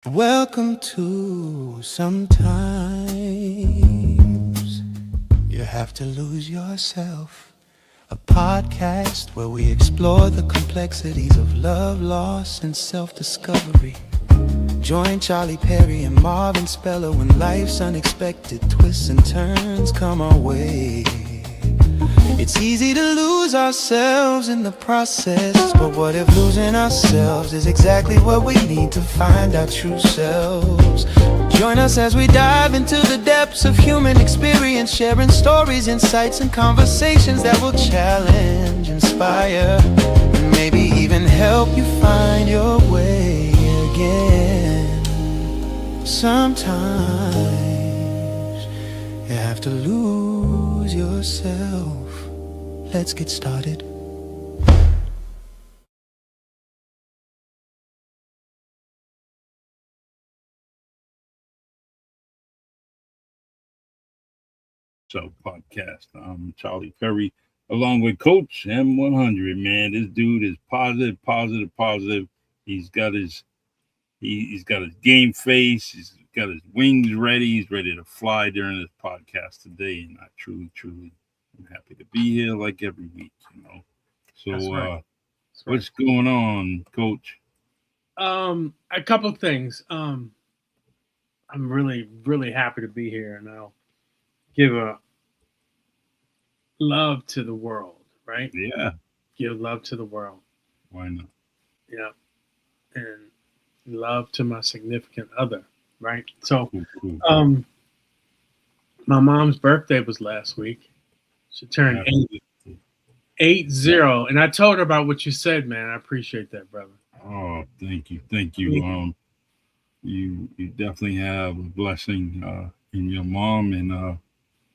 Welcome to Sometimes You Have to Lose Yourself, a podcast where we explore the complexities of love, loss, and self-discovery. Join Charlie Perry and Marvin Speller when life's unexpected twists and turns come our way. It's easy to lose ourselves in the process, but what if losing ourselves is exactly what we need to find our true selves? Join us as we dive into the depths of human experience, sharing stories, insights, and conversations that will challenge, inspire, and maybe even help you find your way again. Sometimes you have to lose yourself. Let's get started. So podcast. I'm Charlie Perry, along with Coach M100. Man, this dude is positive, positive, positive. He's got his he's got his game face. He's got his wings ready. He's ready to fly during this podcast today. And I truly, am happy to be here like every week. That's So, right. That's right. what's going on, Coach? A couple of things. I'm really happy to be here, and I'll give a love to the world, right? Yeah, Give love to the world, why not? yeah, and love to my significant other, right? So, Cool, cool. um, my mom's birthday was last week. She turned Happy- 80, and I told her about what you said, man. I appreciate that, brother. Oh, thank you. You definitely have a blessing in your mom, and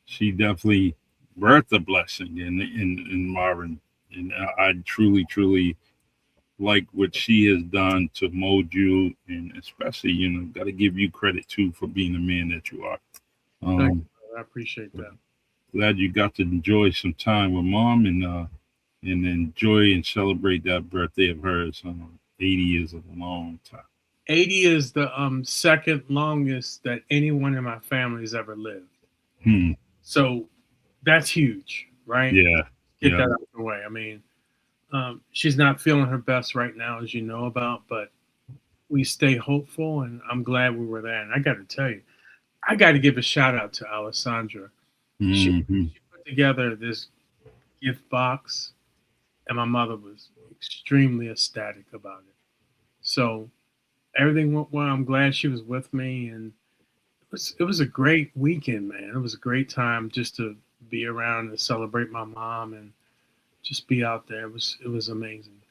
she definitely birthed a blessing in Marvin, and I truly like what she has done to mold you, and especially got to give you credit too for being the man that you are. Thank you, Um, brother. I appreciate that. Glad you got to enjoy some time with mom and enjoy and celebrate that birthday of hers. 80 years of a long time. 80 is the second longest that anyone in my family has ever lived. Hmm. So that's huge, right? Yeah. Get Yeah. that out of the way. I mean, she's not feeling her best right now, as you know about, but we stay hopeful, and I'm glad we were there. And I got to tell you, I got to give a shout out to Alessandra. She, Hmm. she put together this gift box, and my mother was extremely ecstatic about it. So everything went well. I'm glad she was with me, and it was a great weekend, man. It was a great time just to be around and celebrate my mom and just be out there. It was amazing.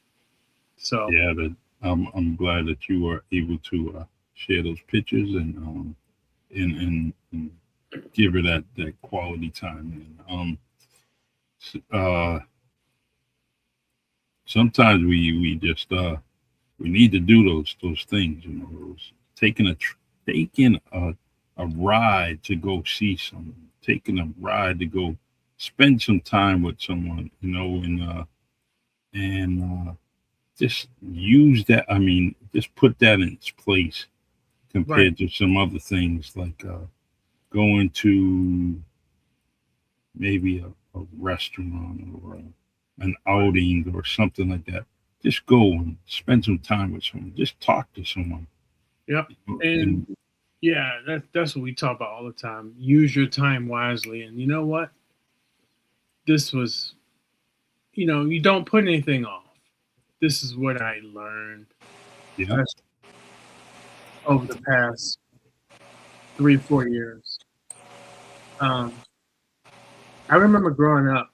So Yeah, that I'm glad that you were able to share those pictures and give her that quality time. And uh, sometimes we just we need to do those things. Those taking a ride to go see someone, taking a ride to go spend some time with someone. And just use that. I mean, just put that in its place right, compared to some other things like going to maybe a restaurant or an outing or something like that. Just go and spend some time with someone. Just talk to someone. yep. And And yeah, that's what we talk about all the time. Use your time wisely. And you know what? This was, you don't put anything off. This is what I learned, yeah, especially over the past 3, 4 years. Um, I remember growing up,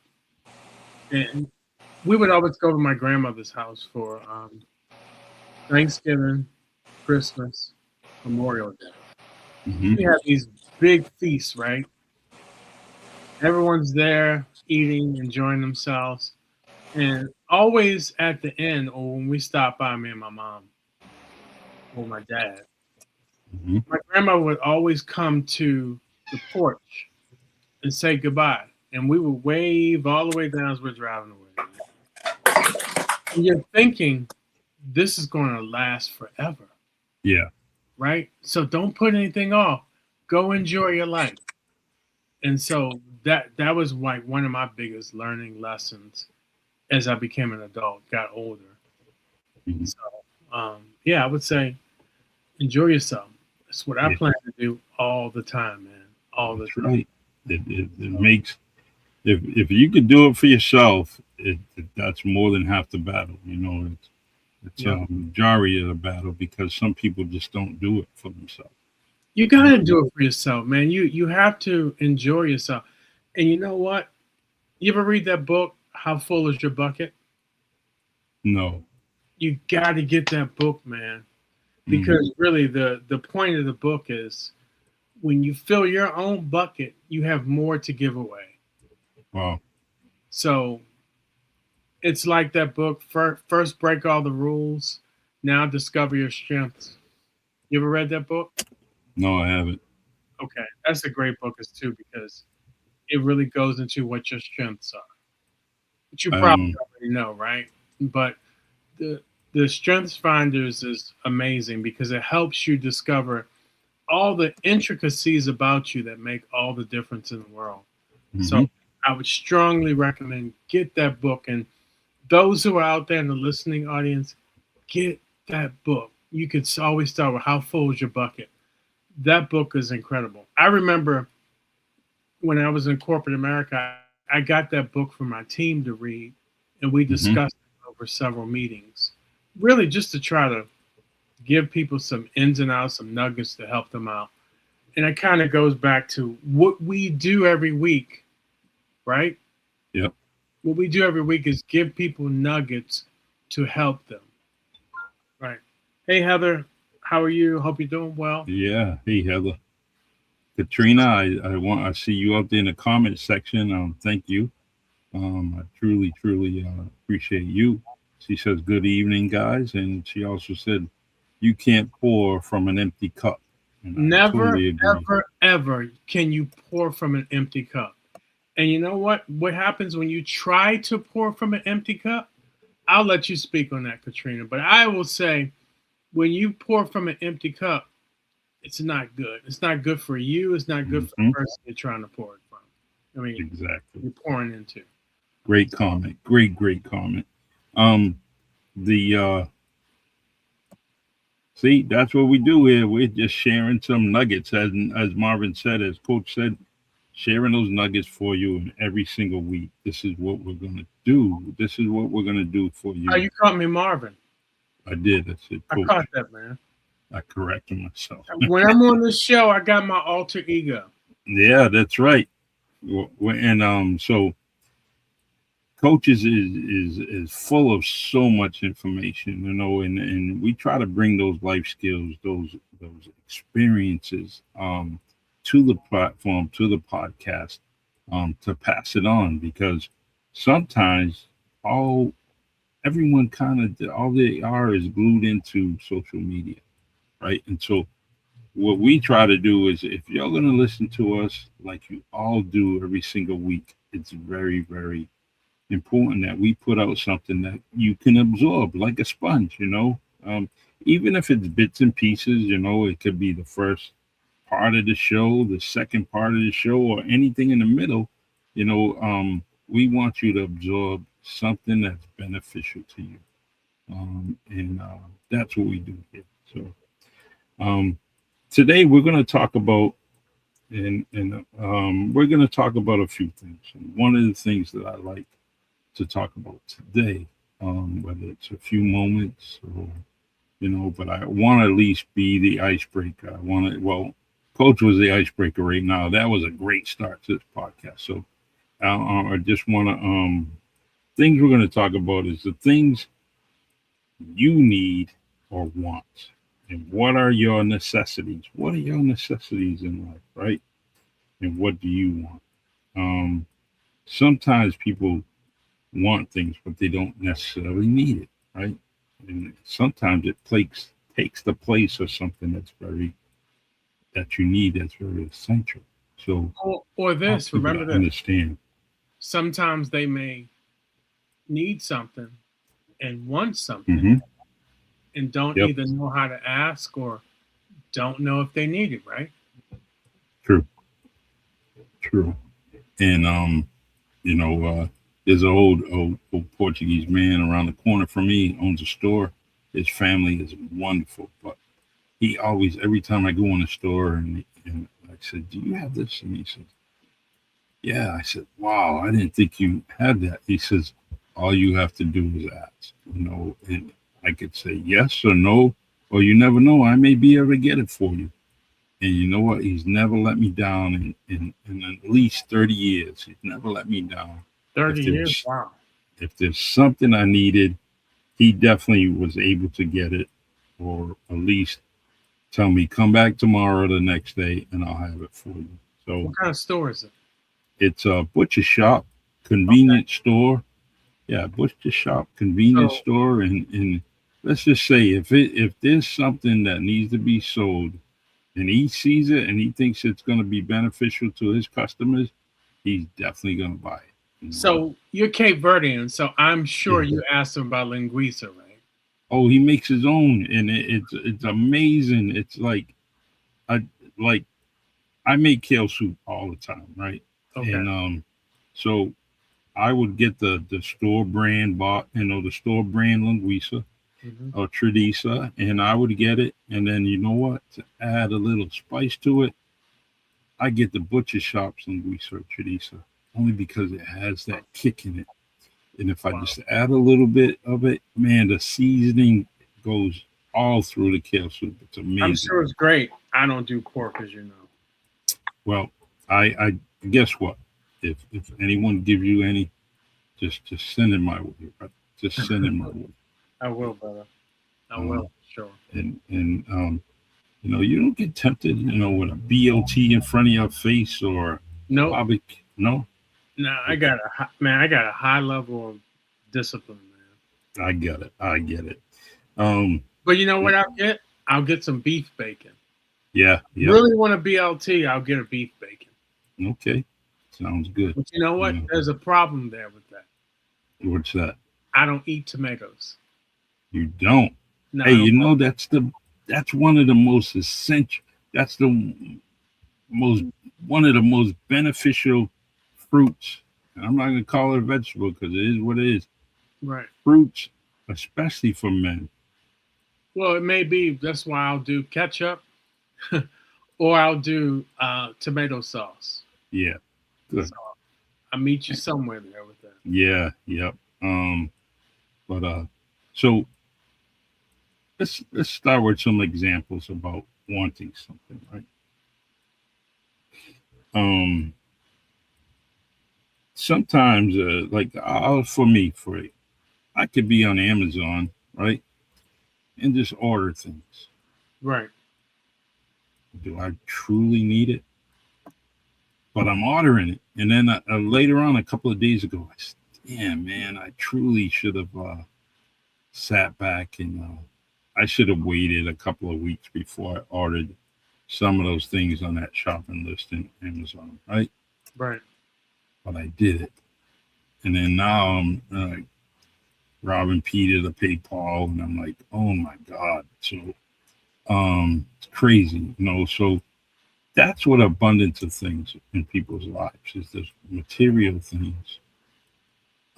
and we would always go to my grandmother's house for Thanksgiving, Christmas, Memorial Day. hmm We have these big feasts, right? Everyone's there eating, enjoying themselves. And always at the end, or when we stop by, me and my mom or my dad, hmm my grandma would always come to the porch and say goodbye. And we would wave all the way down as we're driving away. And you're thinking, this is going to last forever. yeah, right? So don't put anything off. Go enjoy your life. And so that was like one of my biggest learning lessons as I became an adult, got older. Mhm. So yeah, I would say enjoy yourself. That's what I Yeah, plan to do all the time, man. All the that's time. right. It So makes if you could do it for yourself, that's more than half the battle. It's yep. majority of the battle because some people just don't do it for themselves. You gotta do it for yourself, man. You have to enjoy yourself. And you know what? You ever read that book, How Full is Your Bucket? No. You gotta get that book, man. Mm, Because really the point of the book is when you fill your own bucket, you have more to give away. wow. So it's like that book, first break all the rules, now discover your strengths. You ever read that book? No, I haven't. Okay, that's a great book as too because it really goes into what your strengths are, which you probably Um. already know, right? But the the Strengths Finders is amazing because it helps you discover all the intricacies about you that make all the difference in the world. So Mhm. I would strongly recommend get that book. And those who are out there in the listening audience, get that book. You could always start with How Full is Your Bucket. That book is incredible. I remember when I was in corporate America, I got that book for my team to read, and we Mhm. discussed it over several meetings, really just to try to give people some ins and outs, some nuggets to help them out. And it kind of goes back to what we do every week, right? Yep. What we do every week is give people nuggets to help them, right? Hey, Heather, how are you? Hope you're doing well. Yeah. Hey, Heather. Katrina, I see you out there in the comment section. Thank you. I truly appreciate you. She says, "Good evening, guys," and she also said, "You can't pour from an empty cup," and I Never, totally agree. ever, ever can you pour from an empty cup. And you know what? What happens when you try to pour from an empty cup? I'll let you speak on that, Katrina. But I will say, when you pour from an empty cup, it's not good. It's not good for you. It's not good for Hmm. the person you're trying to pour it from. I mean, Exactly. you're pouring into. Great comment. Great comment. Um, the See, that's what we do here. We're just sharing some nuggets, as Marvin said, as Coach said, sharing those nuggets for you in every single week. This is what we're gonna do. This is what we're gonna do for Oh, you. you caught me, Marvin. I did. I said, I caught Coach. that, man. I corrected myself. When I'm on this show, I got my alter ego. Yeah, that's right. And so coaches is full of so much information, and we try to bring those life skills, those experiences, to the platform, to the podcast, to pass it on because sometimes all everyone kind of all they are is glued into social media, right? And so what we try to do is if you're going to listen to us like you all do every single week, it's very important that we put out something that you can absorb like a sponge, even if it's bits and pieces, it could be the first part of the show, the second part of the show, or anything in the middle. We want you to absorb something that's beneficial to you. And that's what we do here. So um, today we're going to talk about and we're going to talk about a few things. And one of the things that I like to talk about today, whether it's a few moments or but I want to at least be the icebreaker. I want to, well, Coach was the icebreaker right now. That was a great start to this podcast. So I just want to, things we're going to talk about is the things you need or want. And what are your necessities? What are your necessities in life, right? And what do you want? Um, Sometimes people want things, but they don't necessarily need it, right? And sometimes it takes the place of something that you need that's very essential. So Or I want this, people remember to this. understand. Sometimes they may need something and want something Hmm. and don't Yep. either know how to ask or don't know if they need it, right? True. True. And there's an old Portuguese man around the corner from me owns a store. His family is wonderful, but he always, every time I go in the store, and I said, "Do you have this?" And he says, "Yeah." I said, "Wow, I didn't think you had that." He says, "All you have to do is ask." And I could say yes or no, or you never know. I may be able to get it for you. And you know what? He's never let me down in at least 30 years. He's never let me down. If 30 there years? was Wow. if there's something I needed, he definitely was able to get it, or at least tell me come back tomorrow or the next day and I'll have it for you. So What kind of store is it? it's a butcher shop, Okay. convenience store. Yeah, butcher shop, convenience So, store, and let's just say if there's something that needs to be sold and he sees it and he thinks it's going to be beneficial to his customers, he's definitely going to buy it. so you're Cape Verdean, so I'm sure Yeah. you asked him about linguiça, right? Oh, he makes his own, and it's amazing. It's I like I make kale soup all the time, right? Okay. And so I would get the store brand the store brand linguiça Hmm. or tradisa, and I would get it, and then you know what? To add a little spice to it, I get the butcher shop's linguiça or tradisa, only because it has that kick in it. And if I Wow. just add a little bit of it, man, the seasoning goes all through the kale soup. It's I'm amazing. sure it's great. I don't do pork, as you know. Well, I guess what? If anyone gives you any, just send it my way. Right? Just send it my way. I will, brother. I Um, will, sure. and you don't get tempted, with a BLT in front of your face or Nope. barbecue. No, No, I got a high level of discipline, man. I get it. I get it. Um, But you know what I'll get? I'll get some beef bacon. yeah, yep. Really want a BLT? I'll get a beef bacon. Okay, sounds good. But you know what? Yeah. There's a problem there with that. What's that? I don't eat tomatoes. You don't. No, Hey, I don't. that's one of the most essential. That's the most one of the most beneficial fruits. And I'm not gonna call it a vegetable because it is what it is. Right. Fruits, especially for men. Well, it may be. That's why I'll do ketchup or I'll do tomato sauce. Yeah, good. So I'll meet you somewhere there with that. Yeah, yep. But so let's start with some examples about wanting something, right? Um, Sometimes, for me, I could be on Amazon, right, and just order things. Right. Do I truly need it? But I'm ordering it, and then later on, a couple of days ago, I said, "Damn, man, I truly should have sat back and I should have waited a couple of weeks before I ordered some of those things on that shopping list in Amazon, right?" Right. But I did it, and then now I'm robbing Peter to pay Paul, and I'm like, "Oh my god!" So it's crazy. So that's what abundance of things in people's lives is. There's material things,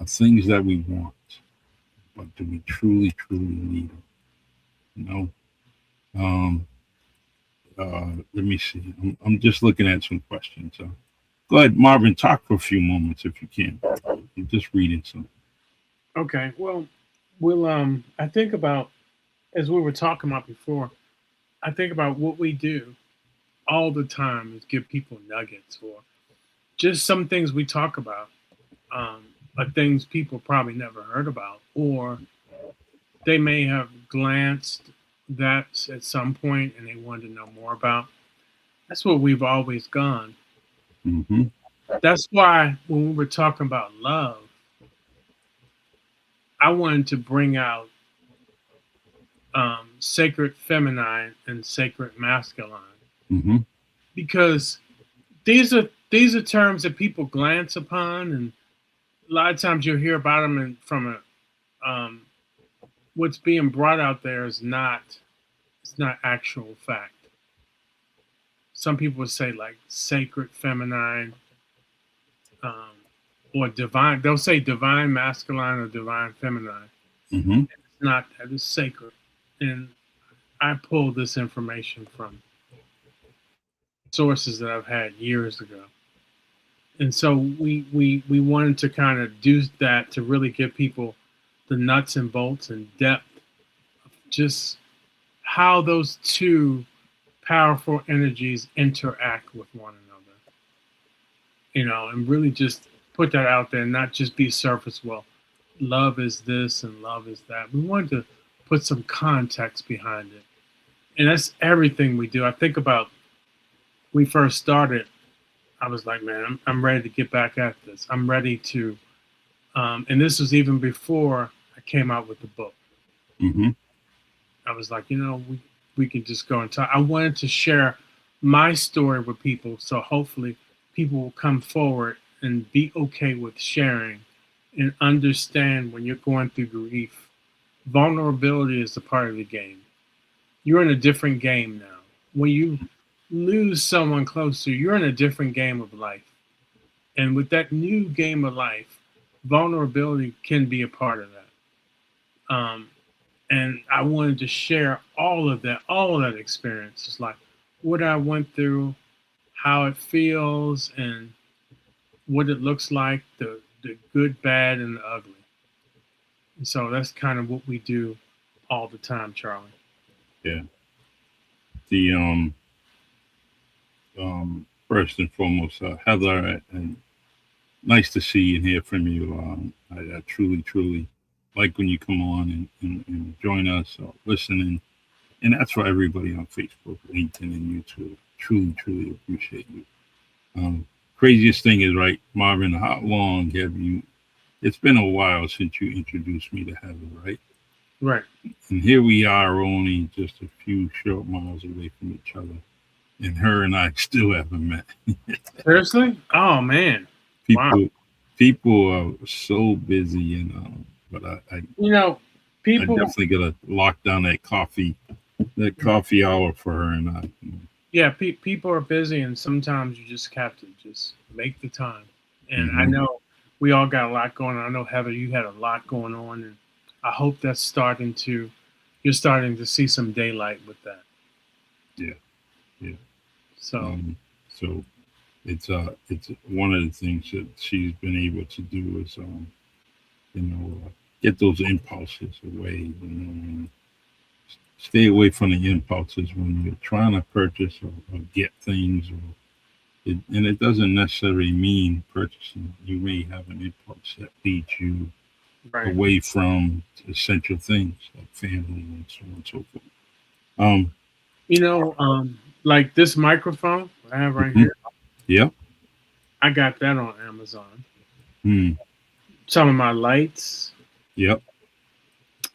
things that we want, but do we truly need them? You know. Um, Let me see. I'm just looking at some questions. So go ahead, Marvin. Talk for a few moments if you can. I'm just reading some. Okay. Well, we'll. I think about as we were talking about before. I think about what we do all the time is give people nuggets or just some things we talk about are things people probably never heard about, or they may have glanced that at some point and they wanted to know more about. That's where we've always gone. Mm-hmm. That's why when we were talking about love, I wanted to bring out sacred feminine and sacred masculine Mm-hmm. because these are terms that people glance upon, and a lot of times you'll hear about them from a what's being brought out there is not it's not actual fact. some people would say like sacred feminine, um, or divine. They'll say divine masculine or divine feminine. Mm-hmm. It's not that. It's sacred. And I pulled this information from sources that I've had years ago. And so we wanted to kind of do that to really give people the nuts and bolts and depth of just how those two powerful energies interact with one another, and really just put that out there and not just be surface. Well, love is this and love is that. We wanted to put some context behind it. And that's everything we do. I think about we first started, I was like, man, I'm ready to get back at this. I'm ready to, and this was even before I came out with the book. Mm-hmm. I was like, we can just go and talk. I wanted to share my story with people, so hopefully people will come forward and be okay with sharing and understand when you're going through grief. Vulnerability is a part of the game. You're in a different game now. When you lose someone close to you, you're in a different game of life. And with that new game of life, vulnerability can be a part of that. And I wanted to share all of that experience. It's like what I went through, how it feels, and what it looks like, the good, bad, and the ugly. And so that's kind of what we do all the time, Charlie. Yeah. The first and foremost, Heather, and nice to see and hear from you. I truly, truly like when you come on and join us, listening, and that's for everybody on Facebook, LinkedIn, and YouTube. Truly, truly appreciate you. Craziest thing is, right, Marvin, how long have you? It's been a while since you introduced me to Heather, right? Right. And here we are, only just a few short miles away from each other, and her and I still haven't met. Seriously? Oh man. Wow. People are so busy, and but I People. definitely gotta lock down that coffee hour for her and I. Yeah, people are busy, and sometimes you just have to just make the time. And I know we all got a lot going on. I know, Heather, you had a lot going on, and I hope that's you're starting to see some daylight with that. Yeah, yeah. So So it's one of the things that she's been able to do is get those impulses away, and stay away from the impulses when you're trying to purchase or get things, and it doesn't necessarily mean purchasing. You may have an impulse that leads you right. away from essential things like family and so on and so forth. Um, Like this microphone I have right mhm. here, Yeah. I got that on Amazon. Hmm. Some of my lights. Yep.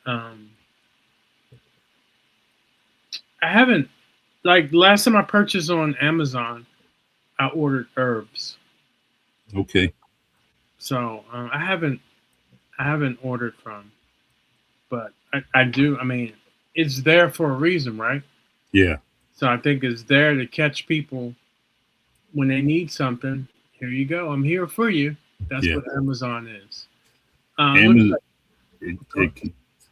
Um, I haven't, like, last time I purchased on Amazon, I ordered herbs. Okay. So I haven't ordered from, but I do. I mean, it's there for a reason, right? Yeah. So I think it's there to catch people when they need something. Here you go. I'm here for you. That's Yeah. what Amazon is. Amazon.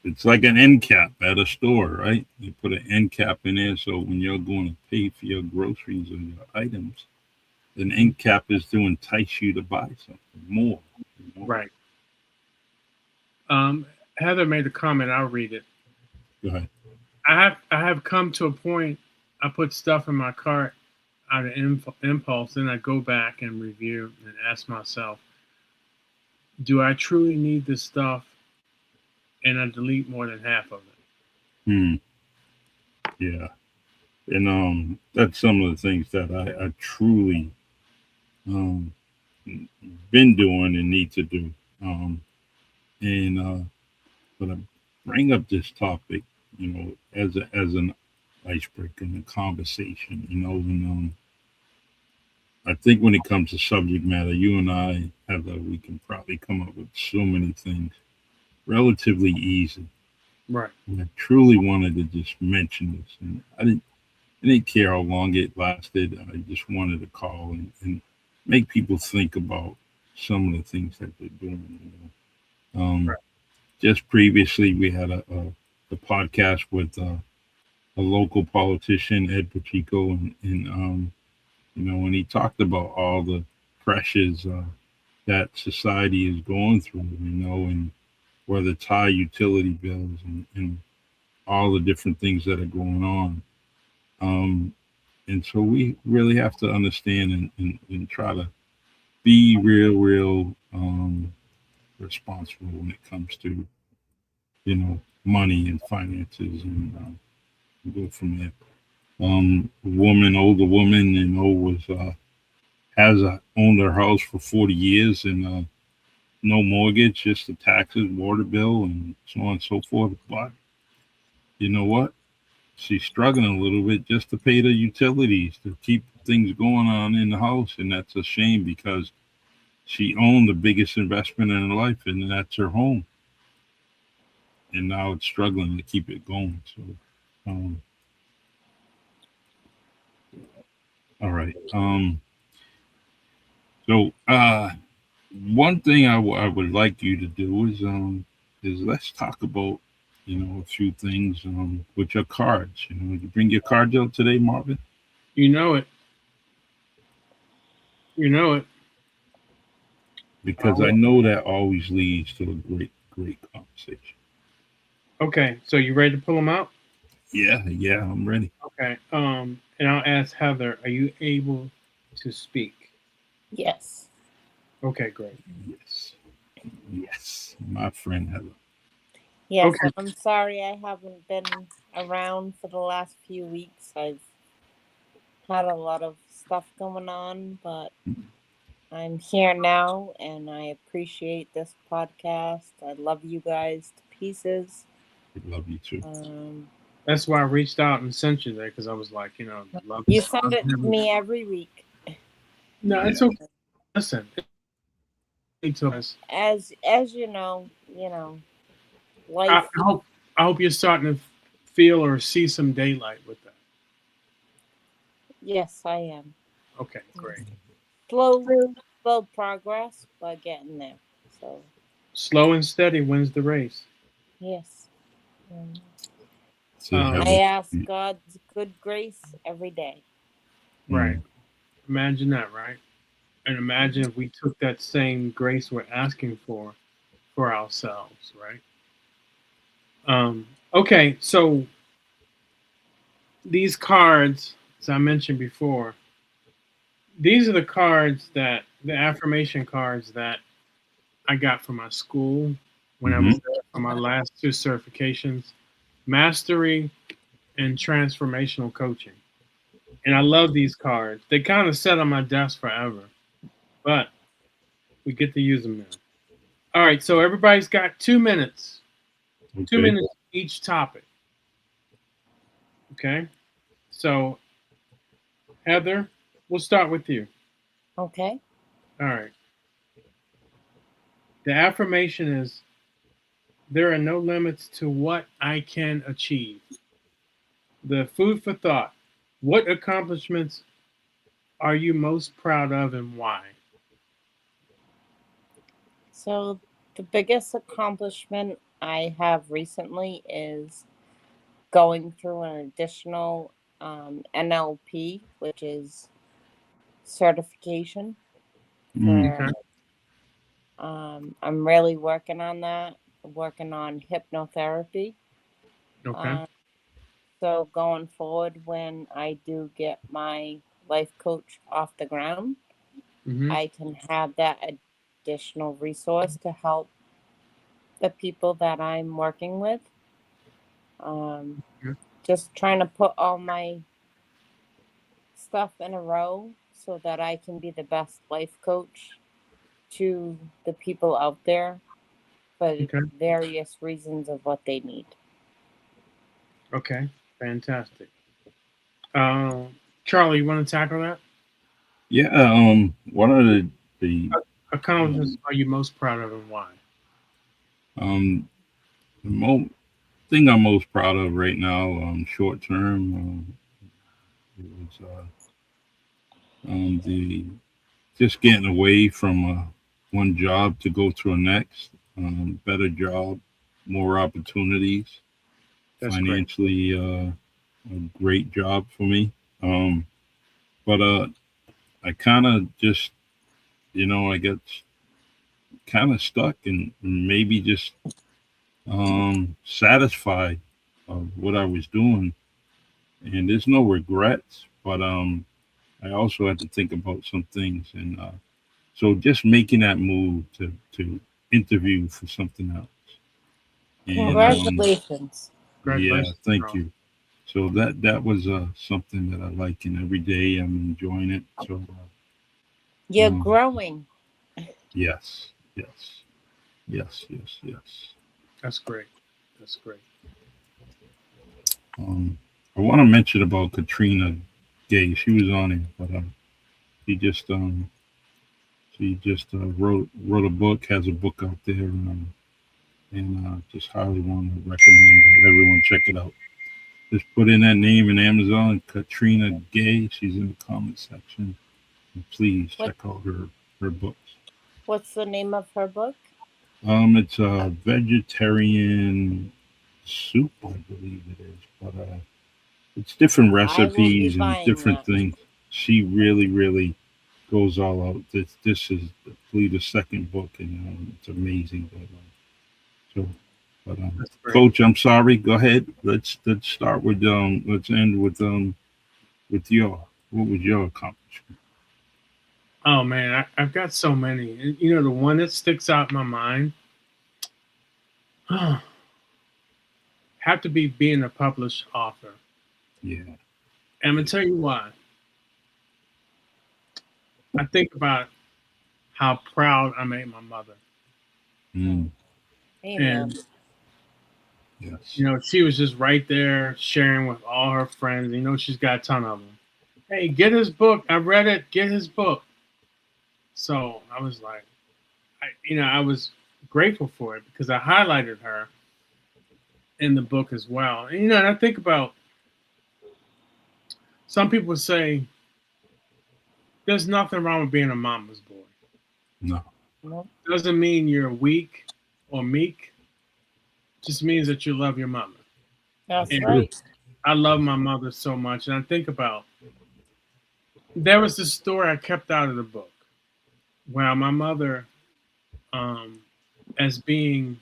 It's like an end cap at a store, right? You put an end cap in there, so when you're going to pay for your groceries or your items, an end cap is to entice you to buy something more. Right. Heather made a comment. I'll read it. Go ahead. I have come to a point. I put stuff in my cart out of impulse, then I go back and review and ask myself, do I truly need this stuff? And I delete more than half of it. Hmm. Yeah. And that's some of the things that I truly um been doing and need to do. And but I bring up this topic, as an icebreaker in a conversation, and I think when it comes to subject matter, you and I have we can probably come up with so many things relatively easy. Right. And I truly wanted to just mention this, and I didn't. I didn't care how long it lasted. I just wanted to call and make people think about some of the things that they're doing. Just previously, we had a podcast with a local politician, Ed Pacheco, and when he talked about all the pressures that society is going through, and whether it's high utility bills and all the different things that are going on. Um, and so we really have to understand and try to be real responsible when it comes to money and finances, and go from there. Older woman, was has owned her house for 40 years, and no mortgage, just the taxes, water bill, and so on and so forth. But you know what? She's struggling a little bit just to pay the utilities to keep things going on in the house, and that's a shame because she owned the biggest investment in her life, and that's her home, and now it's struggling to keep it going. So, um, all right. So, one thing I would like you to do is let's talk about a few things with your cards. You bring your cards out today, Marvin, You know it. You know it. because I know that always leads to a great conversation. Okay, so you ready to pull them out? Yeah, I'm ready. Okay. And I'll ask Heather, are you able to speak? Yes. Okay, great. Yes, yes, my friend Heather. Yes, Okay. I'm sorry I haven't been around for the last few weeks. I've had a lot of stuff going on, but I'm here now and I appreciate this podcast. I love you guys to pieces. I love you too. Um, That's why I reached out and sent you there because I was like, love. you send it to me every week. No, Yeah, it's okay. Listen, to us. As I life. hope I hope you're starting to feel or see some daylight with that. Yes, I am. Okay, great. Slow, slow progress, but getting there. So Slow and steady wins the race. yes. Um, see I Heather. ask God's good grace every day. Right. Mm, Imagine that, right? And imagine if we took that same grace we're asking for ourselves, right? Okay, so these cards, as I mentioned before, these are the affirmation cards that I got from my school when I was hmm there for my last two certifications, mastery and transformational coaching. And I love these cards. They kind of sit on my desk forever, but we get to use them now. All right, so everybody's got 2 minutes, two Okay. minutes each topic. Okay, so Heather, we'll start with you. Okay. All right, the affirmation is there are no limits to what I can achieve. The food for thought, what accomplishments are you most proud of and why? So the biggest accomplishment I have recently is going through an additional NLP, which is certification Mm, for. Okay, I'm really working on that. Working on hypnotherapy. okay. Um, so going forward, when I do get my life coach off the ground, Mm-hmm. I can have that additional resource to help the people that I'm working with. Um, just trying to put all my stuff in a row so that I can be the best life coach to the people out there for Okay, various reasons of what they need. okay, fantastic. Charlie, you want to tackle that? yeah. One of the Accomplishments are you most proud of and why? um the thing I'm most proud of right now, short term, It was the just getting away from one job to go to a next, better job, more opportunities, That's great. financially a great job for me. Um, but I kind of just, I got kind of stuck and maybe just satisfied of what I was doing. And there's no regrets, but I also had to think about some things. And so just making that move to interview for something else. And Okay. Congratulations. yeah, Congratulations, thank bro. you. So that was something that I like, and every day I'm enjoying it. So You're um, growing. yes, yes, yes, yes, yes. That's great. That's great. Um, I want to mention about Katrina Gay. She was on it, but she just wrote a book, has a book out there, and just highly want to recommend that everyone check it out. Just put in that name in Amazon, Katrina Gay. She's in the comment section. And please What check out her books. what's the name of her book? It's a vegetarian soup, I believe it is, but it's different I will be recipes and buying different that. things. She really, really goes all out. This is, I believe, the second book, and it's amazing. So, but That's great. Coach, I'm sorry. Go ahead. Let's start with let's end with your what was your accomplishment? Oh man, I've got so many. And, the one that sticks out in my mind have to be being a published author. Yeah. And I'm gonna tell you why. I think about how proud I made my mother, Mm, Amen. and yes. she was just right there sharing with all her friends. She's got a ton of them. Hey, get his book. I read it. Get his book. So I was like, I was grateful for it because I highlighted her in the book as well. And I think about some people say there's nothing wrong with being a mama's boy. No. Nope. Doesn't mean you're weak or meek. Just means that you love your mother. That's That's And true. right. I love my mother so much. And I think about there was this story I kept out of the book where my mother, um, as being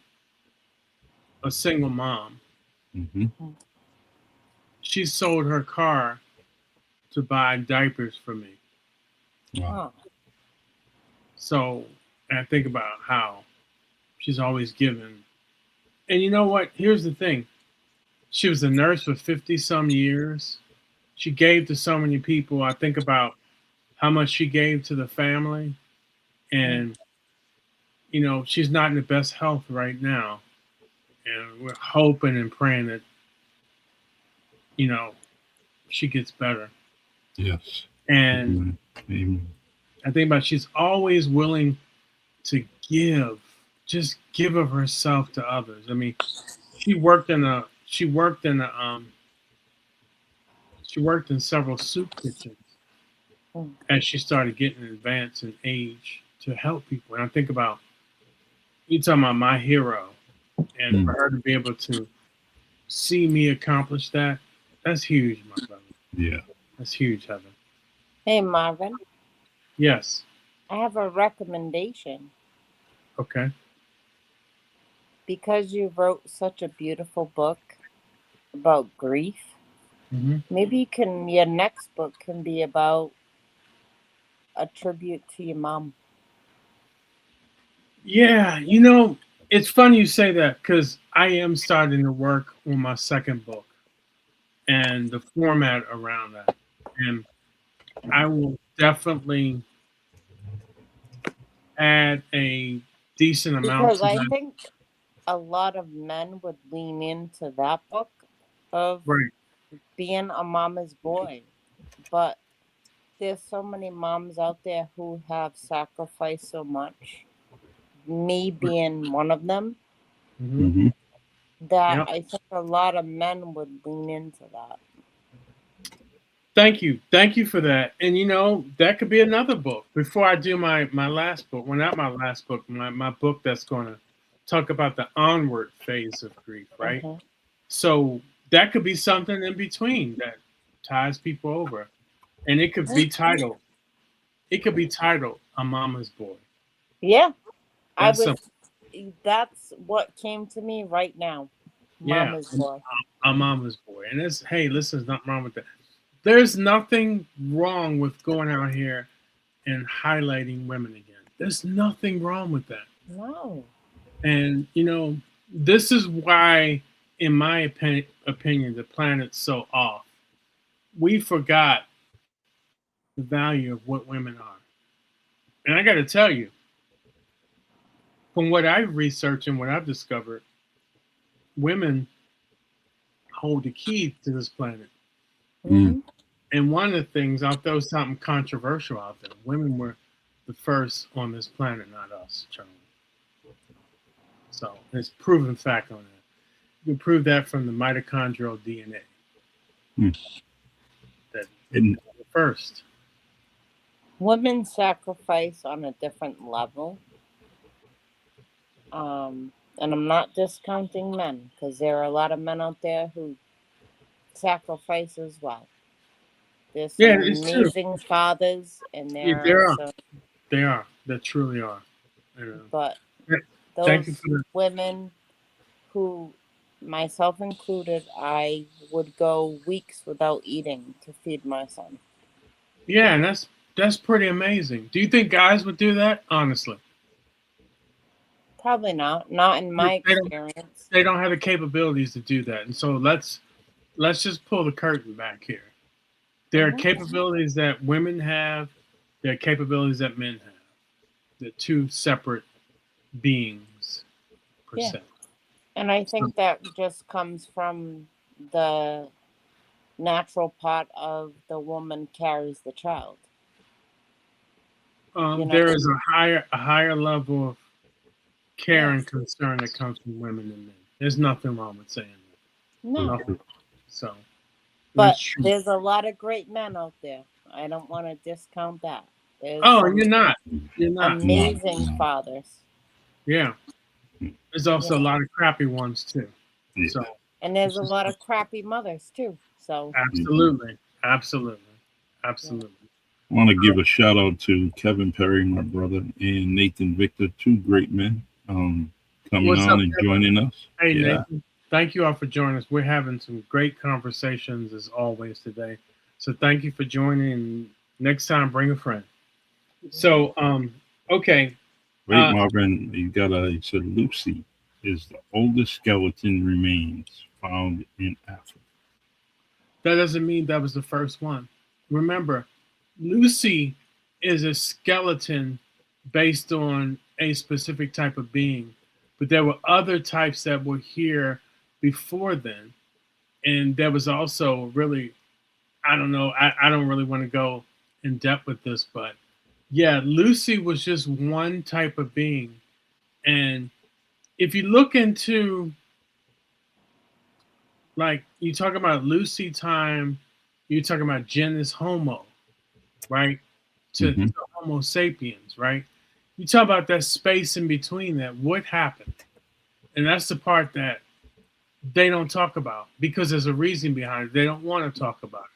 a single mom, Mm-hmm. she sold her car to buy diapers for me. Wow. Oh, So, and I think about how she's always given. And you know what? Here's the thing. She was a nurse for 50 some years. She gave to so many people. I think about how much she gave to the family. And, she's not in the best health right now. And we're hoping and praying that, you know, she gets better. Yes. And Amen. Amen. I think about she's always willing to give, just give of herself to others. I mean, she worked in a she worked in several soup kitchens mm. as she started getting advanced in age to help people. And I think about you talking about my hero, and for Mm, her to be able to see me accomplish that, that's huge, my brother. yeah. That's huge, Heather. Hey, Marvin, Yes. I have a recommendation. Okay. Because you wrote such a beautiful book about grief, Hmm. maybe your next book can be about a tribute to your mom. Yeah, it's funny you say that because I am starting to work on my second book and the format around that. And I will definitely add a decent amount Because to I that. think a lot of men would lean into that book of Right. being a mama's boy. But there's so many moms out there who have sacrificed so much, me Right. being one of them, Hmm. Mm-hmm. that Yep. I think a lot of men would lean into that. Thank you for that. And that could be another book. Before I do my last book, well, not my last book, my book that's going to talk about the onward phase of grief, right? Uh-huh. So that could be something in between that ties people over, and it could be titled "A Mama's Boy." Yeah, I That's was. simple. That's what came to me right now. Yeah, Mama's boy. a mama's boy. And it's, hey, listen, there's nothing wrong with that. There's nothing wrong with going out here and highlighting women again. There's nothing wrong with that. No. And this is why, in my opinion, the planet's so off. We forgot the value of what women are. And I got to tell you, from what I've researched and what I've discovered, women hold the key to this planet. Mhm. And one of the things, I'll throw something controversial out there. Women were the first on this planet, not us, Charlie. So it's proven fact on that. You can prove that from the mitochondrial DNA. Hmm. That And the first. Women sacrifice on a different level. And I'm not discounting men because there are a lot of men out there who sacrifice as well. There's some Yeah, it's true. amazing fathers, and Yeah, there are there are. some, They are. They truly are. but Yeah. Thank you those for that. women who, myself included, I would go weeks without eating to feed my son. Yeah, and that's pretty amazing. Do you think guys would do that? Honestly, Probably not. Not in my they don't. experience. They don't have the capabilities to do that. And so let's just pull the curtain back here. There are Mhm. capabilities that women have. There are capabilities that men have. They're two separate beings, per Yeah. se. And I So, think that just comes from the natural part of the woman carries the child. You know, there is a higher level of care and yes. concern that comes from women than men. There's nothing wrong with saying that. No. Nothing. So But that's true. there's a lot of great men out there. I don't want to discount that. There's Oh, some you're not. You're not. no, amazing no. fathers. Yeah. There's also a Yeah. lot of crappy ones too. Yeah. So And there's it's a just lot of crappy mothers too. So, absolutely, absolutely, yeah. absolutely. I want to give a shout out to Kevin Perry, my brother, and Nathan Victor, two great men, coming What's up, on and Kevin? joining us. Hey, Yeah. Nathan. Thank you all for joining us. We're having some great conversations as always today. So thank you for joining. And next time, bring a friend. So, okay. Wait, Marvin, he said Lucy is the oldest skeleton remains found in Africa. That doesn't mean that was the first one. Remember, Lucy is a skeleton based on a specific type of being, but there were other types that were here before then. And there was also really, I don't know, I don't really want to go in depth with this, but yeah, Lucy was just one type of being. And if you look into, like, you talk about Lucy time, you're talking about genus Homo, right? To Hmm. Homo sapiens, right? You talk about that space in between that, what happened? And that's the part that they don't talk about because there's a reason behind it. They don't want to talk about it.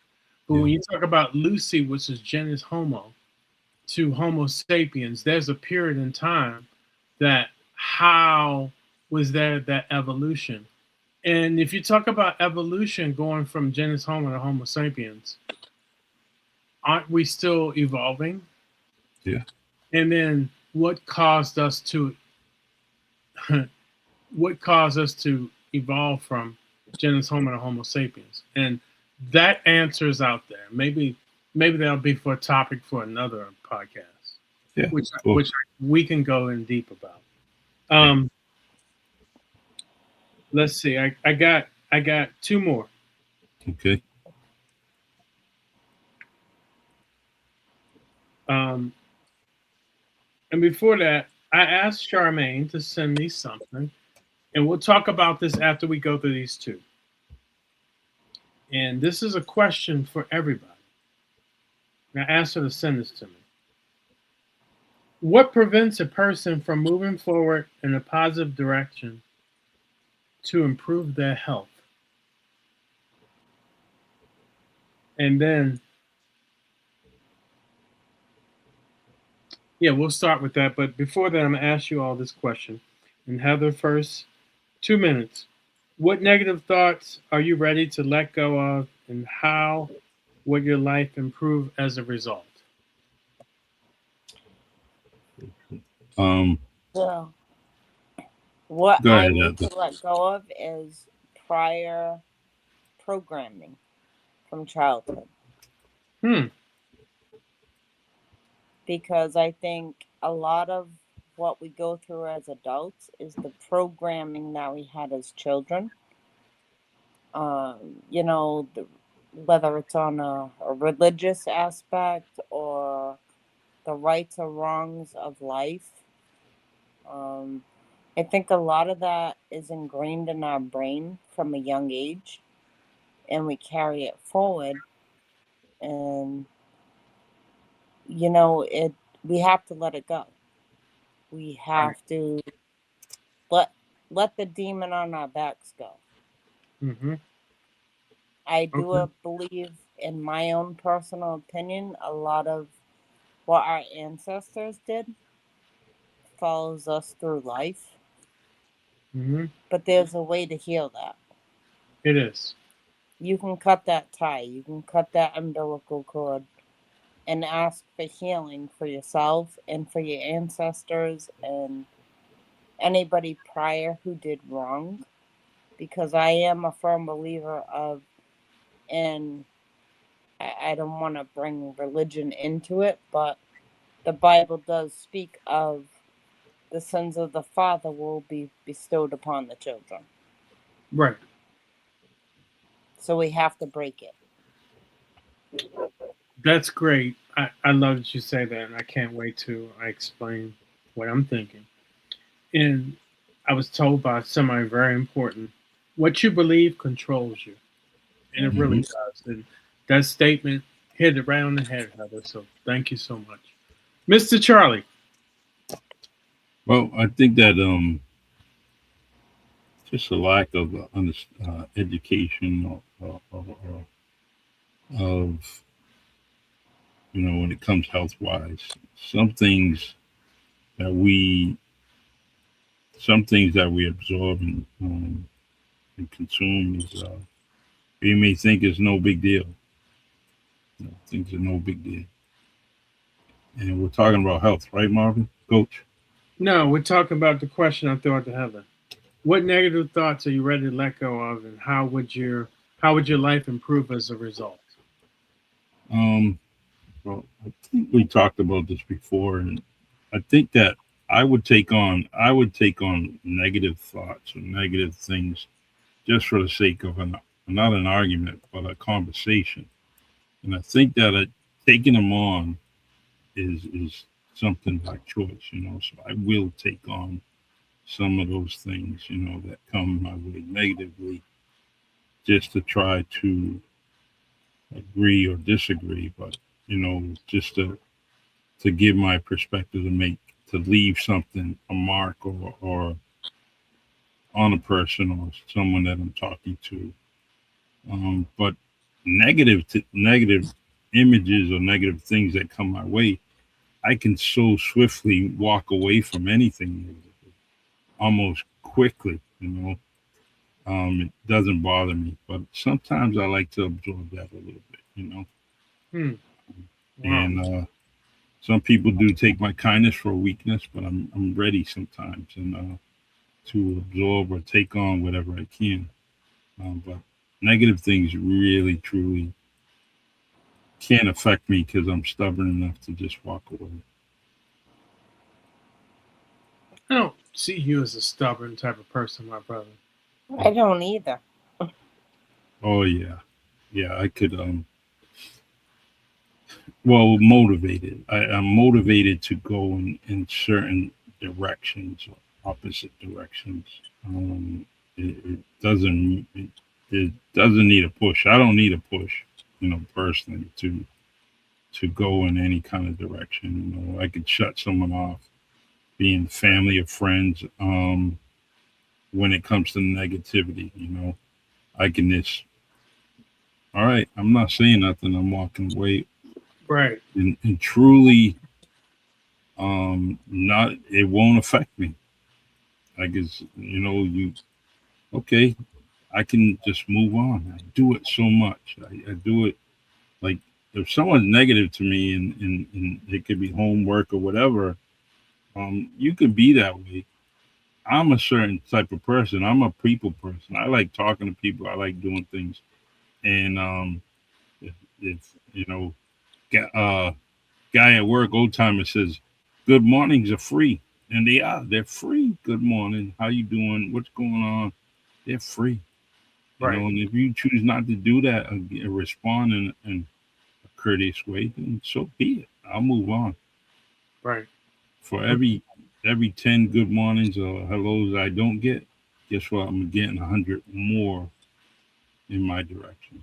But when you talk about Lucy, which is genus Homo, to Homo sapiens, there's a period in time that how was there that evolution? And if you talk about evolution going from genus Homo to Homo sapiens, aren't we still evolving? Yeah. And then what caused us to what caused us to evolve from genus Homo to Homo sapiens? And that answer is out there. Maybe that'll be for a topic for another podcast, Yeah. which Cool. we can go in deep about. Let's see. I got two more. Okay. And before that, I asked Charmaine to send me something, and we'll talk about this after we go through these two. And this is a question for everybody. Now ask her to send this to me. What prevents a person from moving forward in a positive direction to improve their health? And then, yeah, we'll start with that. But before that, I'm going to ask you all this question. And Heather, first, 2 minutes. What negative thoughts are you ready to let go of, and how would your life improve as a result? Um, So, what Go I ahead, need Heather. to let go of is prior programming from childhood, Hmm. because I think a lot of what we go through as adults is the programming that we had as children. You know, whether it's on a religious aspect or the rights or wrongs of life. Um, I think a lot of that is ingrained in our brain from a young age, and we carry it forward. And you know, it we have to let it go. We Right. have to let let the demon on our backs go. Mm-hmm. I do Okay. believe, in my own personal opinion, a lot of what our ancestors did follows us through life, Mm-hmm. but there's a way to heal that. It is. You can cut that tie, you can cut that umbilical cord, and ask for healing for yourself and for your ancestors and anybody prior who did wrong. Because I am a firm believer of, and I don't want to bring religion into it, but the Bible does speak of the sins of the father will be bestowed upon the children. Right. So we have to break it. That's great. I love that you say that, and I can't wait to I explain what I'm thinking. And I was told by somebody very important, what you believe controls you. And it really Hmm. Mm-hmm. does. And that statement hit it right on the head, Heather. So thank you so much. Mr. Charlie. Well, I think that just a lack of education of when it comes health wise, that we some things that we absorb and consume is we may think is no big deal. Things are no big deal, and we're talking about health, right, Marvin, Coach? No, we're talking about the question I threw out to Heather. What negative thoughts are you ready to let go of, and how would your life improve as a result? Um, well, I think we talked about this before, and I think that I would take on negative thoughts or negative things just for the sake of not an argument, but a conversation. And I think that taking them on is something by choice, So I will take on some of those things, that come my way negatively, just to try to agree or disagree, but just to give my perspective, to leave something, a mark or on a person or someone that I'm talking to. But negative images or negative things that come my way, I can so swiftly walk away from anything almost quickly. It doesn't bother me, but sometimes I like to absorb that a little bit. Hmm. Wow. And some people do take my kindness for a weakness, but I'm ready sometimes and to absorb or take on whatever I can. But negative things really, truly can't affect me because I'm stubborn enough to just walk away. I don't see you as a stubborn type of person, my brother. I don't either. Oh yeah, yeah. I could. Well, motivated. I'm motivated to go in certain directions or opposite directions. It doesn't. It doesn't need a push. I don't need a push. Personally, to go in any kind of direction. You know, I could shut someone off, being family or friends. When it comes to negativity, you know, I can just, all right, I'm not saying nothing. I'm walking away, Right. and truly, not, it won't affect me. I guess, you know, you, okay, I can just move on. I do it so much. I do it like, if someone's negative to me, and it could be homework or whatever, you can be that way. I'm a certain type of person. I'm a people person. I like talking to people. I like doing things. And if you know, guy at work, old timer, says, "Good mornings are free," and they're free. Good morning. How you doing? What's going on? They're free. You Right. know, and if you choose not to do that and respond in a courteous way, then so be it. I'll move on. Right. For every 10 good mornings or hellos I don't get, guess what? I'm getting 100 more in my direction.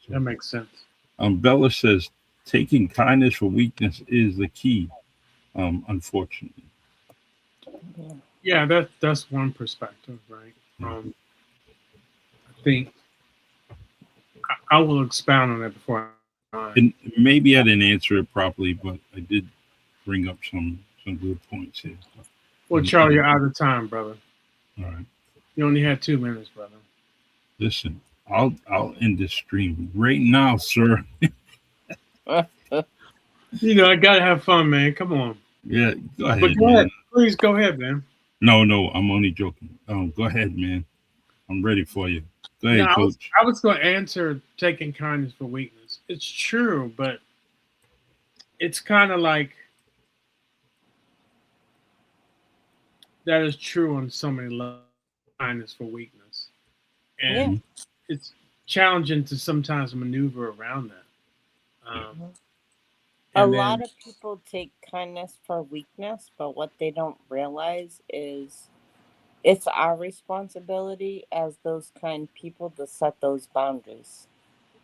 That So, makes sense. Bella says taking kindness for weakness is the key. Unfortunately, Yeah. Yeah, that's one perspective, right? yeah. I think I will expound on it before I. And maybe I didn't answer it properly, but I did bring up some good points here. Well, Charlie, you're out of time, brother. All right, You only had 2 minutes, brother. listen, I'll end this stream right now, sir. You know, I gotta have fun, man. Come on. Yeah, go But ahead, go ahead. man. Please go ahead, man. No, I'm only joking. Go ahead, man. I'm ready for you. Go No, ahead, Coach. I was gonna answer taking kindness for weakness. It's true, but it's kind of like that is true on so many levels. Kindness for weakness, Yeah. and Mhm. it's challenging to sometimes maneuver around that. Yeah. A And lot then, of people take kindness for weakness, but what they don't realize is it's our responsibility as those kind people to set those boundaries.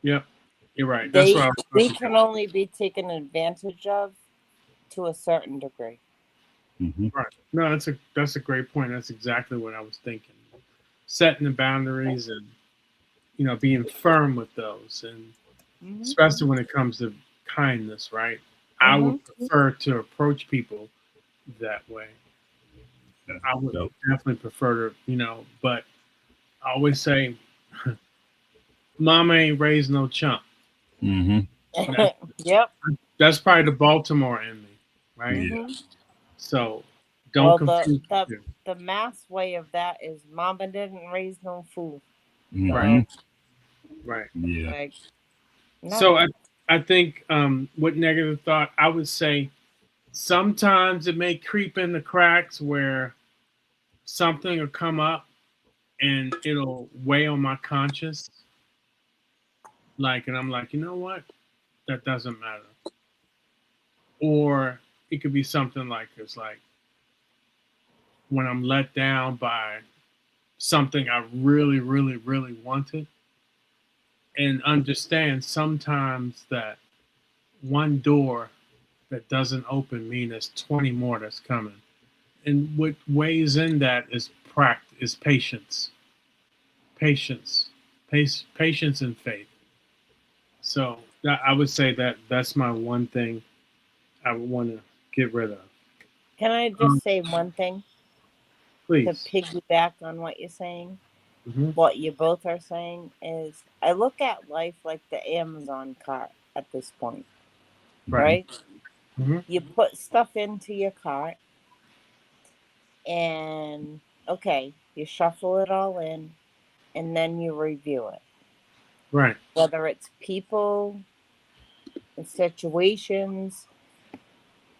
yep, you're right. That's what I was We talking can about. only be taken advantage of to a certain degree. Hmm. Right. No, that's a great point. That's exactly what I was thinking. Setting the boundaries and being firm with those, and Mhm. especially when it comes to kindness, right? I would Mhm. prefer to approach people that way. Yeah. I would So, definitely prefer to, but I always say, "Mama ain't raised no chump." hmm, That, Yep. that's probably the Baltimore in me, right? yeah. Mhm. So don't Well, the confuse the the two. the mass way of that is Mama didn't raise no fool. Right, Hmm. So, right. Yeah. like, no. So I think with negative thought, I would say sometimes it may creep in the cracks where something will come up and it'll weigh on my conscience. Like, and I'm like, you know what? That doesn't matter. Or it could be something like it's like when I'm let down by something I really, really, really wanted, and understand sometimes that one door that doesn't open means there's 20 more that's coming. And what weighs in that is patience, patience, patience and faith. So I would say that that's my one thing I would want to get rid of. Can I Um, just say one thing to please. piggyback on what you're saying? Hmm. What you both are saying is I look at life like the Amazon cart at this point, Hmm. Right. right? Hmm. You put stuff into your cart and okay, you shuffle it all in and then you review it. Right. Whether it's people and situations,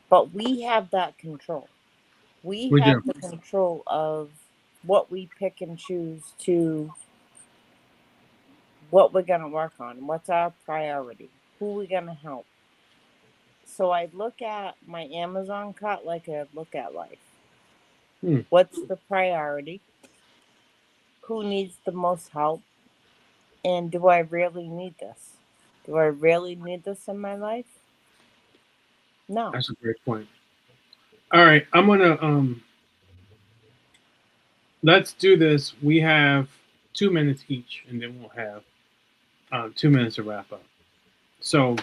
but we have that control. We We do. have the control of what we pick and choose to what we're going to work on, what's our priority, who we're going to help. So I look at my Amazon cart like I look at life. Hmm. What's the priority? Who needs the most help? And do I really need this? Do I really need this in my life? No. That's a great point. All right, I'm gonna let's do this. We have 2 minutes each, and then we'll have 2 minutes to wrap up. So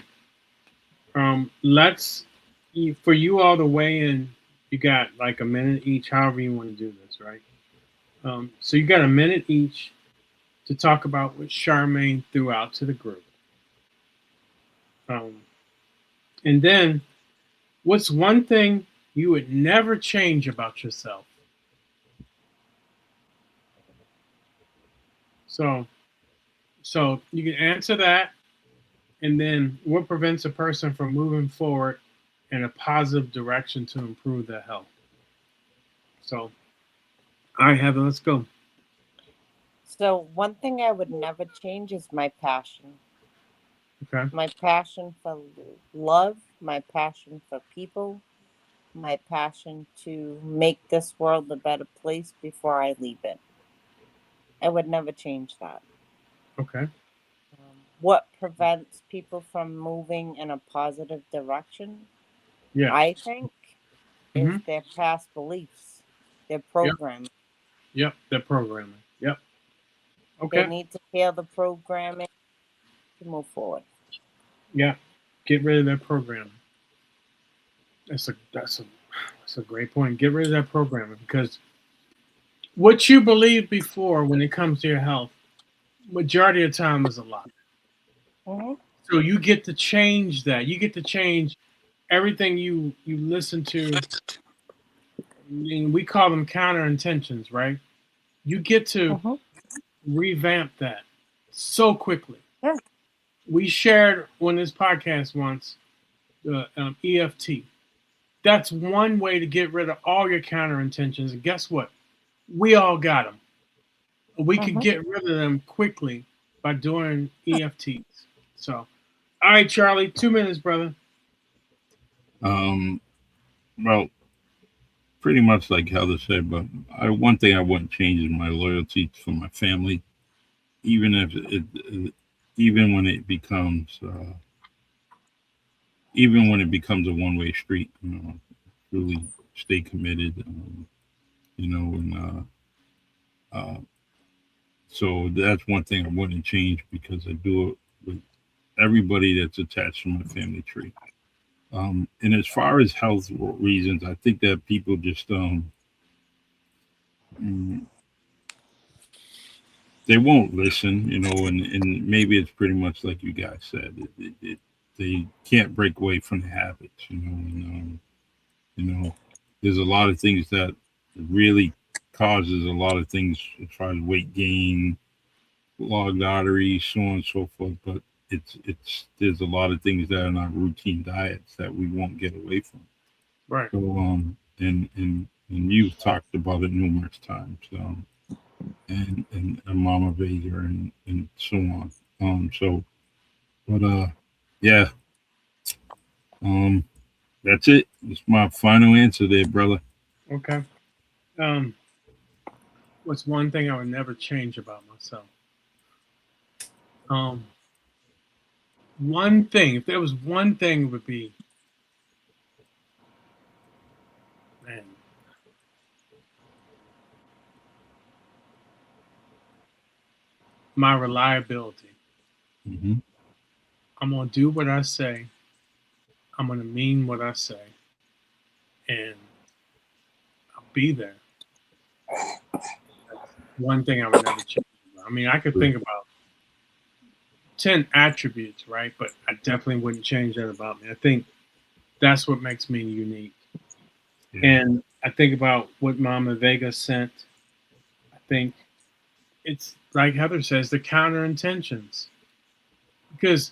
let's for you all the way in. You got like a minute each, however you want to do this, right? So you got a minute each to talk about what Charmaine threw out to the group. Um, and then, what's one thing you would never change about yourself? So, so you can answer that, and then what prevents a person from moving forward in a positive direction to improve their health? So, all right, Heather, let's go. So, one thing I would never change is my passion. Okay. My passion for love, my passion for people, my passion to make this world a better place before I leave it. I would never change that. Okay. What prevents people from moving in a positive direction, Yeah. I think, is Mm-hmm. their past beliefs, their Yep. programming. Yep. They're programming. Yep. They Okay. need to heal the programming to move forward. Yeah. Get rid of that programming. That's a great point. Get rid of that programming because what you believed before when it comes to your health, majority of the time is a lie. Hmm. So you get to change that. You get to change everything you listen to. And we call them counter intentions, right? You get to Hmm. revamp that so quickly. Yeah. We shared on this podcast once the EFT. That's one way to get rid of all your counter intentions. And guess what? We all got them. We could Hmm. get rid of them quickly by doing EFTs. So, all right, Charlie, 2 minutes, brother. Um, well, pretty much like Heather said, but one thing I wouldn't change is my loyalty for my family, even if even when it becomes, even when it becomes a one-way street. Really stay committed. And uh, so that's one thing I wouldn't change because I do it with everybody that's attached to my family tree. And as far as health reasons, I think that people just mm, they won't listen, and maybe it's pretty much like you guys said. They can't break away from the habits, you know, there's a lot of things that really causes a lot of things as far as weight gain, clogged arteries, so on and so forth. But it's there's a lot of things that are not routine diets that we won't get away from. Right. So and you've talked about it numerous times. And Mama Vega and so on. So but yeah, um that's it. That's my final answer there, brother. Okay. Um, what's one thing I would never change about myself? Um, one thing, if there was one thing, it would be, man, my reliability. Hmm. I'm gonna do what I say. I'm gonna mean what I say, and I'll be there. That's one thing I would never change. I mean, I could think about 10 attributes, right? But I definitely wouldn't change that about me. I think that's what makes me unique. Yeah. And I think about what Mama Vega sent. I think it's like Heather says, the counter intentions. Because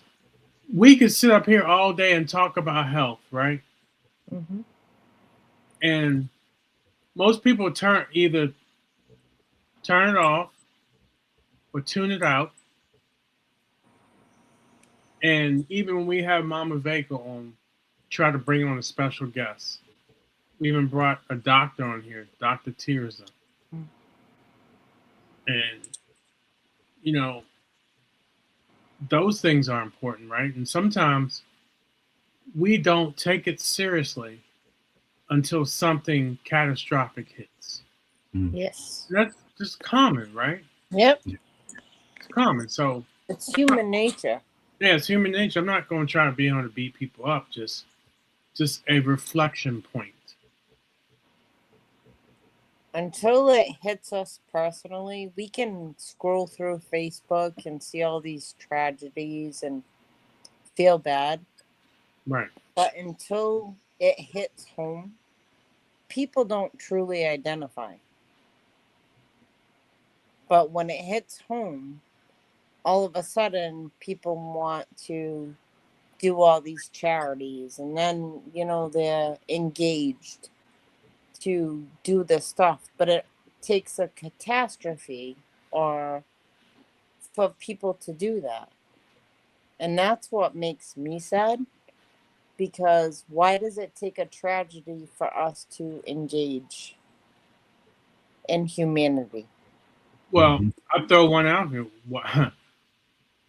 we could sit up here all day and talk about health, right? Hmm. And most people either turn it off or tune it out. And even when we have Mama Vega on, try to bring on a special guest. We even brought a doctor on here, Dr. Tirza. And, you know, those things are important, right? And sometimes we don't take it seriously until something catastrophic hits. Yes. That's just common, right? Yep. It's common. So It's human nature. yeah, it's human nature. I'm not going to try to be on to beat people up. Just a reflection point. Until it hits us personally, we can scroll through Facebook and see all these tragedies and feel bad. Right. But until it hits home, people don't truly identify. But when it hits home, all of a sudden people want to do all these charities, and then, they're engaged to do this stuff. But it takes a catastrophe or for people to do that. And that's what makes me sad, because why does it take a tragedy for us to engage in humanity? Well, I throw one out here.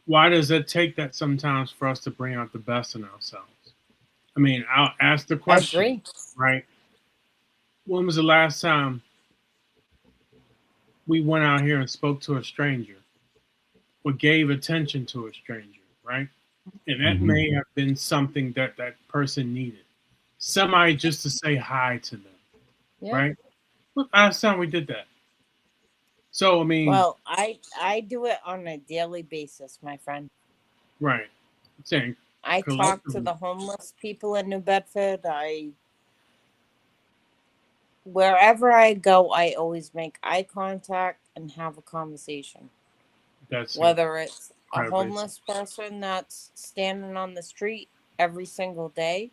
Why does it take that sometimes for us to bring out the best in ourselves? I mean, I'll ask the I question, agree. right? When was the last time we went out here and spoke to a stranger or gave attention to a stranger, right? And that may have been something that that person needed. Somebody just to say hi to them, Yeah. right? Look, last time we did that. So, I mean, Well, I do it on a daily basis, my friend. right. I'm saying I talk to collectively, the homeless people in New Bedford. Wherever I go, I always make eye contact and have a conversation. that's Whether it's a incredibly. homeless person that's standing on the street every single day.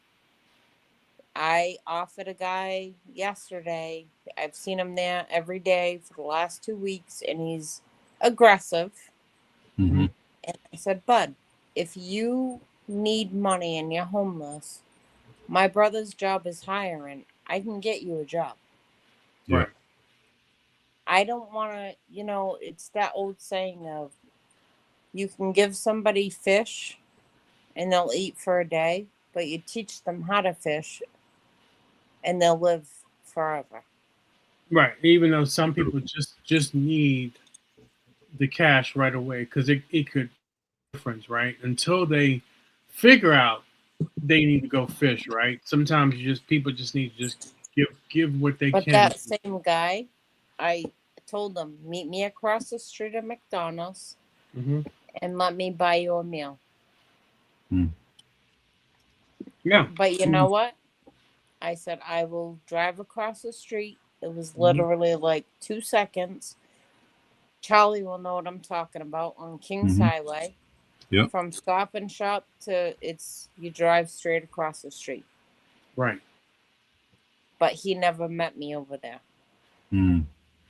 I offered a guy yesterday. I've seen him there every day for the last 2 weeks, and he's aggressive. Mm-hmm. And I said, Bud, if you need money and you're homeless, my brother's job is hiring. I can get you a job. Yeah. Right. I don't want to, it's that old saying of, you can give somebody fish and they'll eat for a day, but you teach them how to fish and they'll live forever. Right. Even though some people just need the cash right away because it could difference, right? Until they figure out they need to go fish, right? Sometimes people just need to just give what they But can. that same guy, I told him, meet me across the street at McDonald's Hmm. and let me buy you a meal. Mm. Yeah. But you know what? I said, I will drive across the street. It was Mhm. literally like 2 seconds. Charlie will know what I'm talking about on Kings Mm-hmm. Highway. Yep. From Stop and Shop to you drive straight across the street. Right. But he never met me over there. Mm.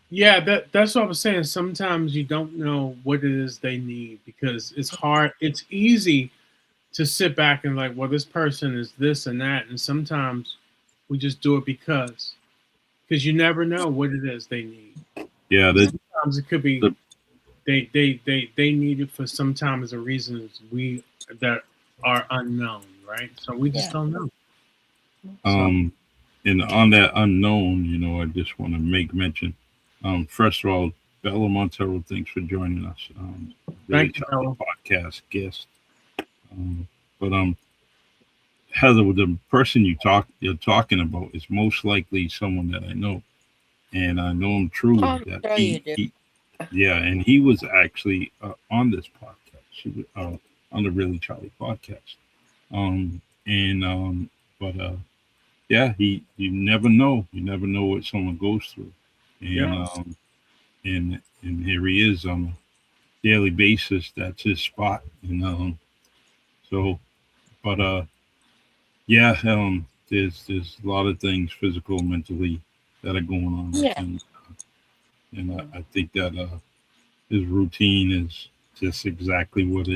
Yeah, that's what I was saying. Sometimes you don't know what it is they need because it's hard. It's easy to sit back and like, well, this person is this and that, and sometimes we just do it because you never know what it is they need. Yeah. Sometimes it could be The they need it for sometimes the reasons we that are unknown, right? So we just Yeah. don't know. So And on that unknown, I just want to make mention. First of all, Bella Montero, thanks for joining us. Really thank you, Charlie Bella. podcast guest. Um, but Heather, the person you're talking about is most likely someone that I know, and I know him truly. I'm That sure you do. yeah, and he was actually on this podcast. She was on the Really Charlie podcast. And but yeah, you never know. You never know what someone goes through, Yeah, and here he is on a daily basis. That's his spot, and so but yeah, there's a lot of things, physical, mentally, that are going on with Yeah. him, and I think that his routine is just exactly what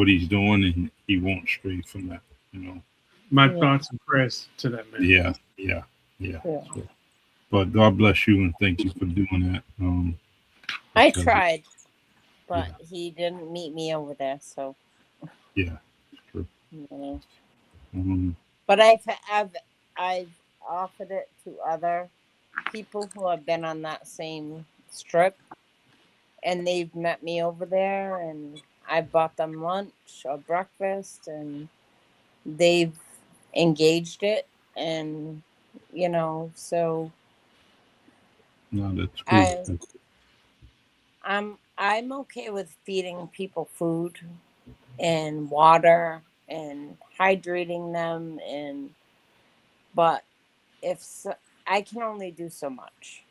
he's doing, and he won't stray from that. You know. my Yeah. thoughts and prayers to that man. Yeah, yeah, yeah. Yeah. So, but God bless you and thank you for doing that. I Because tried, but yeah, he didn't meet me over there. So yeah, it's true. You know, Um, but I've offered it to other people who have been on that same strip, and they've met me over there, and I bought them lunch or breakfast, and they've engaged it, and so no, that's cool. I I'm okay with feeding people food and water and hydrating them, but if so, I can only do so much.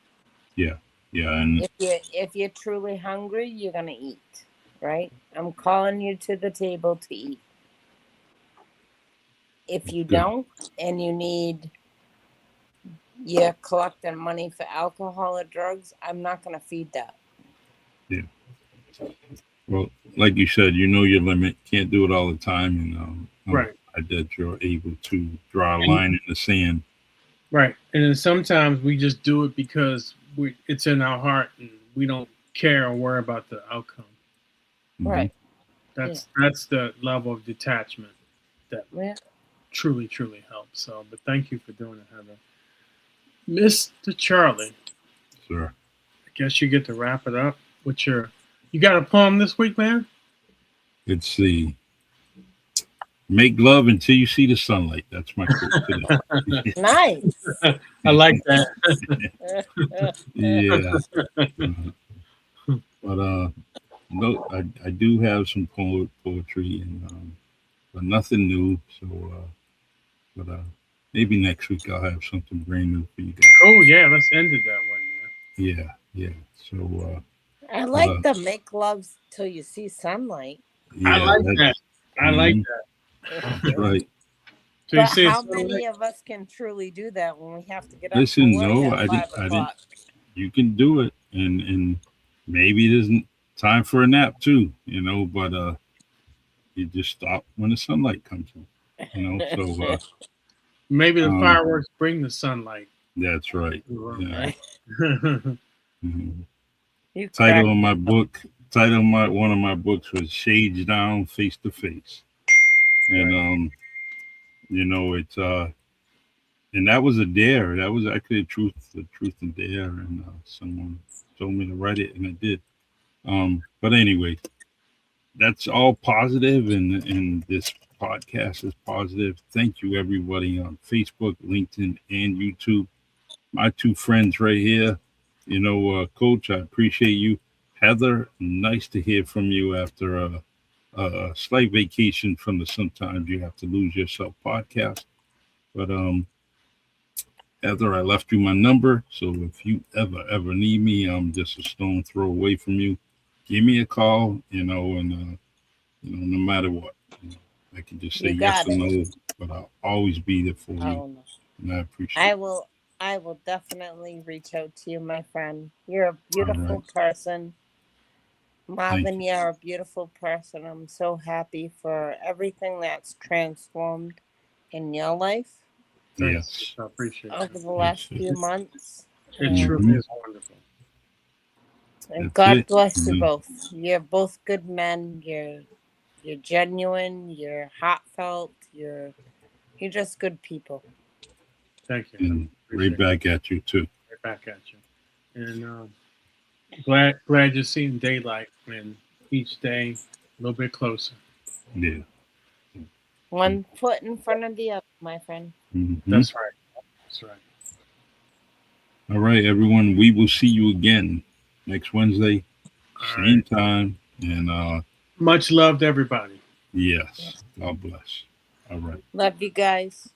Yeah, yeah, and If you're truly hungry, you're gonna eat, right? I'm calling you to the table to eat. If it's you good. don't and you're collecting money for alcohol or drugs, I'm not gonna feed that. Yeah. Well, like you said, you know your limit. Can't do it all the time, and I'm Right. glad that you're able to draw a And line in the sand. right. And then sometimes we just do it because it's in our heart and we don't care or worry about the outcome. Hmm. Right. Yeah. That's the level of detachment that Yeah. truly, truly helps. So, but thank you for doing it, Heather. Mr. Charlie, Sure. I guess you get to wrap it up with your. You got a poem this week, man? Let's see. Make love until you see the sunlight. That's my quote today. Nice. I like that. Yeah. Uh, but no, I do have some poetry and but nothing new. So but maybe next week I'll have something brand new for you guys. Oh yeah, let's end it that way, man. Yeah, yeah. So I but like the make love till you see sunlight. I yeah, like that. that's I like that's that. right. So you But see, it's how sort of like, many of us can truly do that when we have to get up for Listen, work no, at five I didn't. o'clock? You can do it, and maybe it isn't time for a nap too. But you just stop when the sunlight comes in. So maybe the um, fireworks bring the sunlight. that's right. Yeah. Right. Mhm. You crack Title of me my up. book. Title of my one of my books was Shades Down, Face to Face, and it's and that was a dare. That was actually a truth and dare, and someone told me to write it, and I did. But anyway, that's all positive, and this podcast is positive. Thank you, everybody on Facebook, LinkedIn, and YouTube. My two friends right here. Coach, I appreciate you. Heather, nice to hear from you after a slight vacation from the Sometimes You Have to Lose Yourself podcast. But Heather, I left you my number, so if you ever need me, I'm just a stone throw away from you. Give me a call, and no matter what, I can just say You yes got or it. no, but I'll always be there for you, Oh no. and I appreciate I it. will I will definitely reach out to you, my friend. You're a All right, beautiful person. thank Marvin, you. you're a beautiful person. I'm so happy for everything that's transformed in your life Thanks. Yes, I appreciate over that. the yes, last few months. It truly hmm is wonderful. And that's God it. bless you Mhm. both. You're both good men. You're genuine. You're heartfelt. You're just good people. Thank you, Heather. And right Appreciate back at you too. it. Right back at you. And glad you're seeing daylight and each day a little bit closer. Yeah. One foot in front of the other, my friend. Hmm. That's right. That's right. All right, everyone. We will see you again next Wednesday, All same right. time, and Much love to everybody. yes, God bless. All right. Love you guys.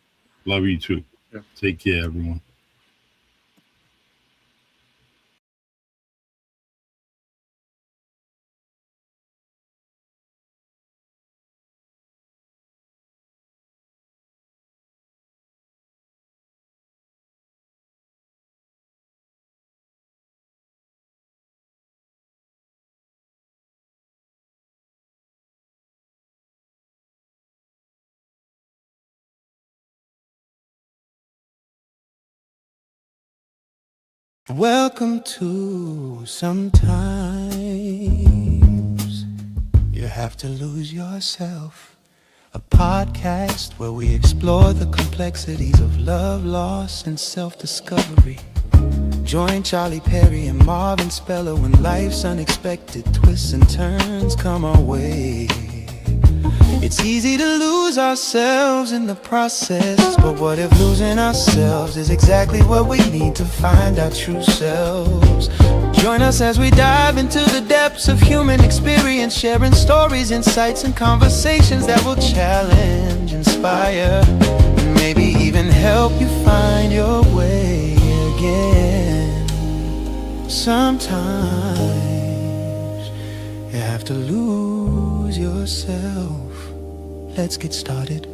Love you too. Yeah. Take care, everyone. Welcome to Sometimes You Have to Lose Yourself, a podcast where we explore the complexities of love, loss, and self-discovery. Join Charlie Perry and Marvin Speller when life's unexpected twists and turns come our way. It's easy to lose ourselves in the process, but what if losing ourselves is exactly what we need to find our true selves? Join us as we dive into the depths of human experience, sharing stories, insights, and conversations that will challenge, inspire, and maybe even help you find your way again. Sometimes you have to lose yourself. Let's get started.